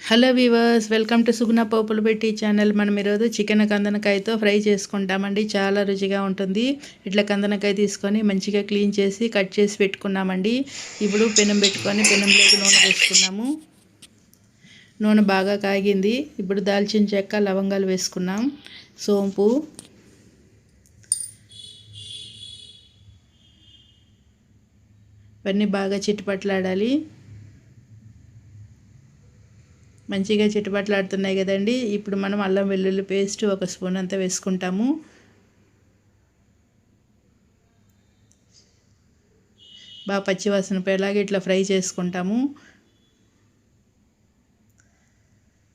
Hello weavers, welcome to సుగుణ పోపులు పెట్టి channel. మనం ఈరోజు చికెన్ కందనకాయతో ఫ్రై చేసుకుంటామండి. చాలా రుచిగా ఉంటుంది. ఇట్లా కందనకాయ తీసుకొని మంచిగా క్లీన్ చేసి కట్ చేసి పెట్టుకున్నామండి. ఇప్పుడు పెనం పెట్టుకొని పెనంలోకి నూనె వేసుకున్నాము. నూనె బాగా కాగింది. ఇప్పుడు దాల్చిన చెక్క, లవంగాలు వేసుకున్నాం. సోంపు, ఇవన్నీ బాగా చిట్టుపట్లాడాలి. మంచిగా చిట్టుపట్లాడుతున్నాయి కదండి. ఇప్పుడు మనం అల్లం వెల్లుల్లి పేస్ట్ 1 స్పూన్ అంతా వేసుకుంటాము. బాగా పచ్చివాసన పోయేలాగా ఇట్లా ఫ్రై చేసుకుంటాము.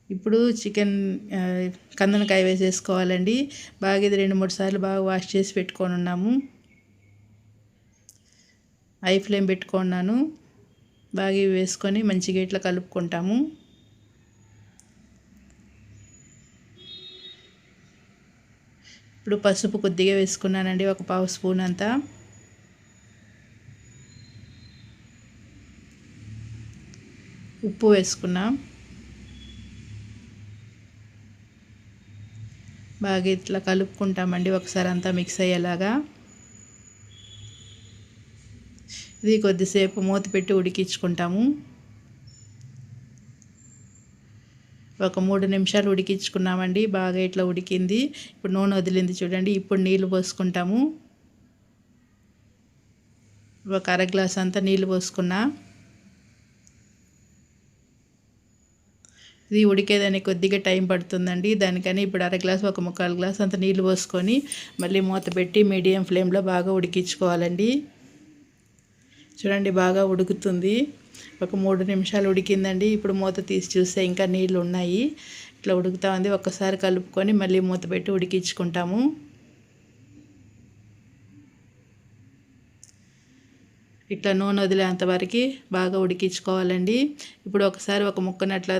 ఇప్పుడు చికెన్ కందనకాయ వేసేసుకోవాలండి. బాగా ఇది 2-3 సార్లు బాగా వాష్ చేసి పెట్టుకొని ఉన్నాము. హై ఫ్లేమ్ పెట్టుకున్నాను. బాగా ఇవి వేసుకొని మంచిగా ఇట్లా కలుపుకుంటాము. ఇప్పుడు పసుపు కొద్దిగా వేసుకున్నానండి, 1/2 స్పూన్ అంతా. ఉప్పు వేసుకున్నాం. బాగా ఇట్లా కలుపుకుంటామండి ఒకసారి అంతా మిక్స్ అయ్యేలాగా. ఇది కొద్దిసేపు మూత పెట్టి ఉడికించుకుంటాము. ఒక 3 నిమిషాలు ఉడికించుకున్నామండి. బాగా ఇట్లా ఉడికింది. ఇప్పుడు నూనె వదిలింది చూడండి. ఇప్పుడు నీళ్లు పోసుకుంటాము. ఒక 1/2 గ్లాస్ అంతా నీళ్లు పోసుకున్నా. ఇది ఉడికేదానికి కొద్దిగా టైం పడుతుందండి. దానికని ఇప్పుడు 1/2 గ్లాస్, 1/4 గ్లాస్ అంత నీళ్లు పోసుకొని మళ్ళీ మూత పెట్టి మీడియం ఫ్లేమ్లో బాగా ఉడికించుకోవాలండి. చూడండి బాగా ఉడుకుతుంది. ఒక 3 నిమిషాలు ఉడికిందండి. ఇప్పుడు మూత తీసి చూస్తే ఇంకా నీళ్ళు ఉన్నాయి. ఇట్లా ఉడుకుతా ఉంది. ఒక్కసారి కలుపుకొని మళ్ళీ మూత పెట్టి ఉడికించుకుంటాము. ఇట్లా నూనె వదిలేంతవరకు బాగా ఉడికించుకోవాలండి. ఇప్పుడు ఒకసారి ఒక ముక్కను అట్లా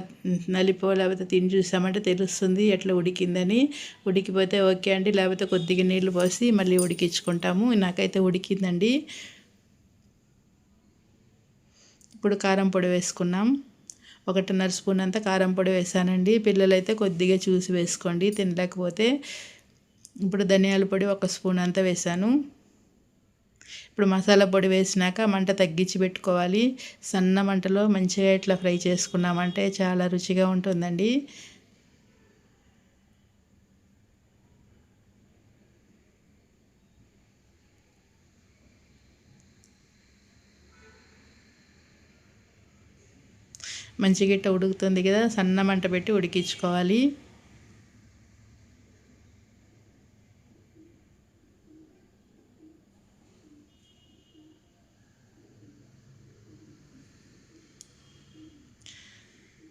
నలిపో లేకపోతే తిని చూసామంటే తెలుస్తుంది ఎట్లా ఉడికిందని. ఉడికిపోతే ఓకే అండి, లేకపోతే కొద్దిగా నీళ్ళు పోసి మళ్ళీ ఉడికించుకుంటాము. నాకైతే ఉడికిందండి. ఇప్పుడు కారం పొడి వేసుకున్నాం. 1.5 స్పూన్ అంతా కారం పొడి వేసానండి. పిల్లలైతే కొద్దిగా చూసి వేసుకోండి తినలేకపోతే. ఇప్పుడు ధనియాల పొడి 1 స్పూన్ అంతా వేసాను. ఇప్పుడు మసాలా పొడి వేసినాక మంట తగ్గించి పెట్టుకోవాలి. సన్న మంటలో మంచిగా ఇట్లా ఫ్రై చేసుకున్నామంటే చాలా రుచిగా ఉంటుందండి. మంచిగా ఇట్లా ఉడుకుతుంది కదా, సన్న మంట పెట్టి ఉడికించుకోవాలి.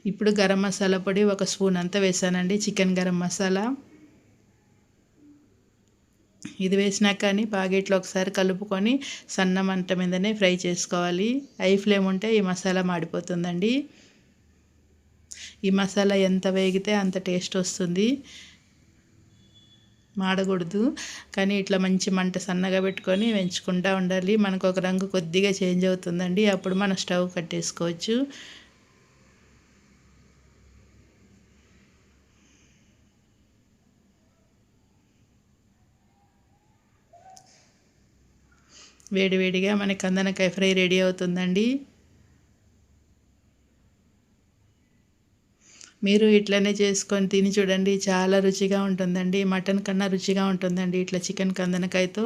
ఇప్పుడు గరం మసాలా పొడి 1 స్పూన్ అంతా వేసానండి. చికెన్ గరం మసాలా ఇది వేసినాక కానీ బాగా ఇట్లా ఒకసారి కలుపుకొని సన్న మంట మీదనే ఫ్రై చేసుకోవాలి. హై ఫ్లేమ్ ఉంటే ఈ మసాలా మాడిపోతుందండి. ఈ మసాలా ఎంత వేగితే అంత టేస్ట్ వస్తుంది. మాడకూడదు. కానీ ఇట్లా మంచి మంట సన్నగా పెట్టుకొని వెంచుకుంటూ ఉండాలి. మనకు ఒక రంగు కొద్దిగా చేంజ్ అవుతుందండి. అప్పుడు మనం స్టవ్ కట్టేసుకోవచ్చు. వేడివేడిగా మన కందనకాయ ఫ్రై రెడీ అవుతుందండి. మీరు ఇట్లనే చేసుకొని తిని చూడండి. చాలా రుచిగా ఉంటుందండి. మటన్ కన్నా రుచిగా ఉంటుందండి. ఇట్లా చికెన్ కందనకాయతో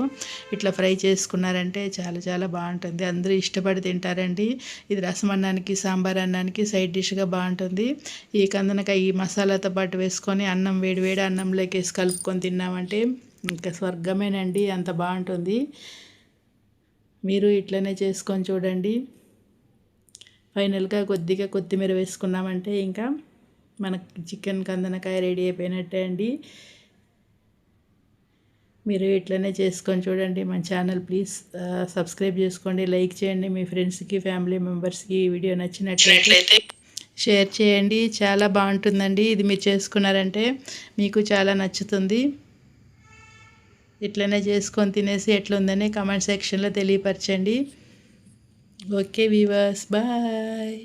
ఇట్లా ఫ్రై చేసుకున్నారంటే చాలా చాలా బాగుంటుంది. అందరూ ఇష్టపడి తింటారండి. ఇది రసం అన్నానికి, సాంబార్ అన్నానికి సైడ్ డిష్గా బాగుంటుంది. ఈ కందనకాయ ఈ మసాలాతో పాటు వేసుకొని అన్నం వేడి అన్నంలోకి వేసి కలుపుకొని తిన్నామంటే ఇంకా స్వర్గమేనండి. అంత బాగుంటుంది. మీరు ఇట్లనే చేసుకొని చూడండి. ఫైనల్గా కొద్దిగా కొత్తిమీర వేసుకున్నామంటే ఇంకా మనకి చికెన్ కందనకాయ రెడీ అయిపోయినట్టే అండి. మీరు ఇట్లనే చేసుకొని చూడండి. మన ఛానల్ ప్లీజ్ సబ్స్క్రైబ్ చేసుకోండి, లైక్ చేయండి. మీ ఫ్రెండ్స్కి, ఫ్యామిలీ మెంబర్స్కి ఈ వీడియో నచ్చినట్లయితే షేర్ చేయండి. చాలా బాగుంటుందండి. ఇది మీరు చేసుకున్నారంటే మీకు చాలా నచ్చుతుంది. ఇట్లనే చేసుకొని తినేసి ఎట్లుందని కామెంట్ సెక్షన్లో తెలియపరచండి. Okay viewers, bye.